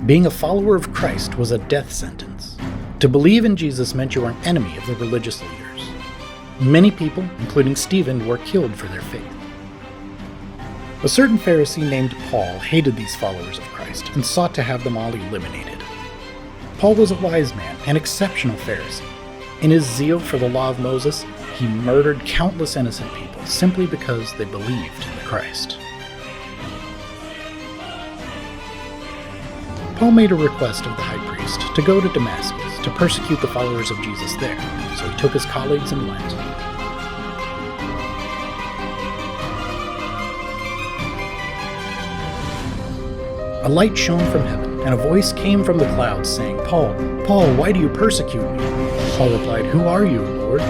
Being a follower of Christ was a death sentence. To believe in Jesus meant you were an enemy of the religious leaders. Many people, including Stephen, were killed for their faith. A certain Pharisee named Paul hated these followers of Christ and sought to have them all eliminated. Paul was a wise man, an exceptional Pharisee. In his zeal for the law of Moses, he murdered countless innocent people simply because they believed in the Christ. Paul made a request of the high priest to go to Damascus to persecute the followers of Jesus there, so he took his colleagues and went. A light shone from heaven, and a voice came from the clouds saying, "Paul, Paul, why do you persecute me?" Paul replied, "Who are you, Lord?"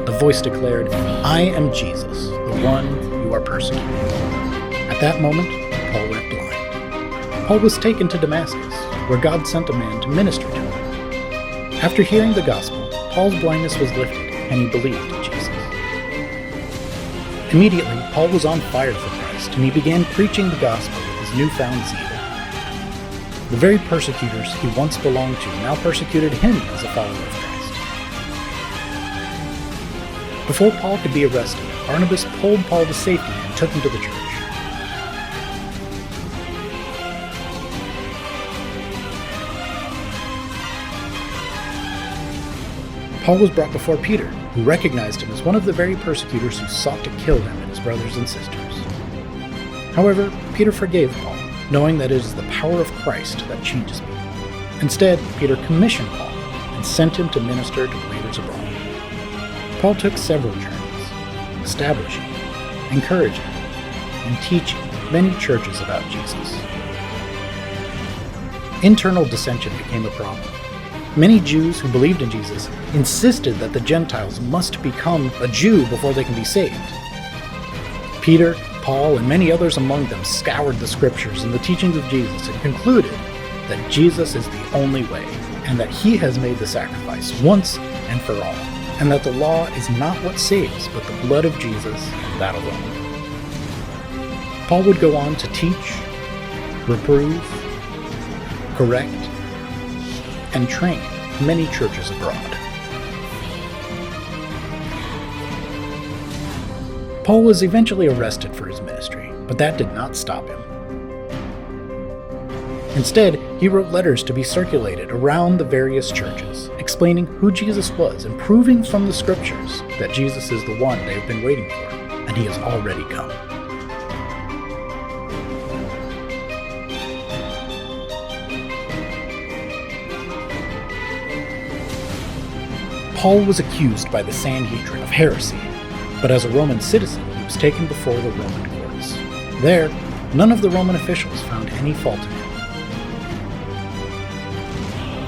The voice declared, "I am Jesus, the one you are persecuting." At that moment, Paul went blind. Paul was taken to Damascus, where God sent a man to minister to him. After hearing the gospel, Paul's blindness was lifted, and he believed in Jesus. Immediately, Paul was on fire for Christ, and he began preaching the gospel with his newfound zeal. The very persecutors he once belonged to now persecuted him as a follower of Christ. Before Paul could be arrested, Barnabas pulled Paul to safety and took him to the church. Paul was brought before Peter, who recognized him as one of the very persecutors who sought to kill him and his brothers and sisters. However, Peter forgave Paul, knowing that it is the power of Christ that changes people. Instead, Peter commissioned Paul and sent him to minister to believers abroad. Paul took several journeys, establishing, encouraging, and teaching many churches about Jesus. Internal dissension became a problem. Many Jews who believed in Jesus insisted that the Gentiles must become a Jew before they can be saved. Peter, Paul, and many others among them scoured the scriptures and the teachings of Jesus and concluded that Jesus is the only way, and that he has made the sacrifice once and for all, and that the law is not what saves, but the blood of Jesus, and that alone. Paul would go on to teach, reprove, correct, and train many churches abroad. Paul was eventually arrested for his ministry, but that did not stop him. Instead, he wrote letters to be circulated around the various churches, explaining who Jesus was and proving from the scriptures that Jesus is the one they have been waiting for, and he has already come. Paul was accused by the Sanhedrin of heresy, but as a Roman citizen, he was taken before the Roman courts. There, none of the Roman officials found any fault in him.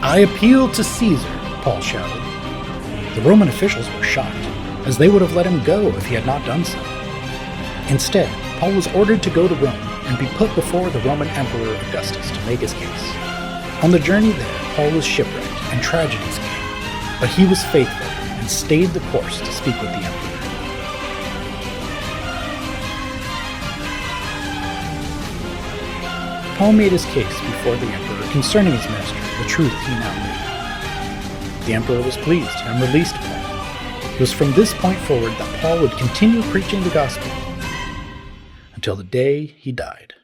"I appeal to Caesar," Paul shouted. The Roman officials were shocked, as they would have let him go if he had not done so. Instead, Paul was ordered to go to Rome and be put before the Roman Emperor Augustus to make his case. On the journey there, Paul was shipwrecked and tragedies came, but he was faithful and stayed the course to speak with the emperor. Paul made his case before the emperor concerning his ministry, the truth he now knew. The emperor was pleased and released Paul. It was from this point forward that Paul would continue preaching the gospel until the day he died.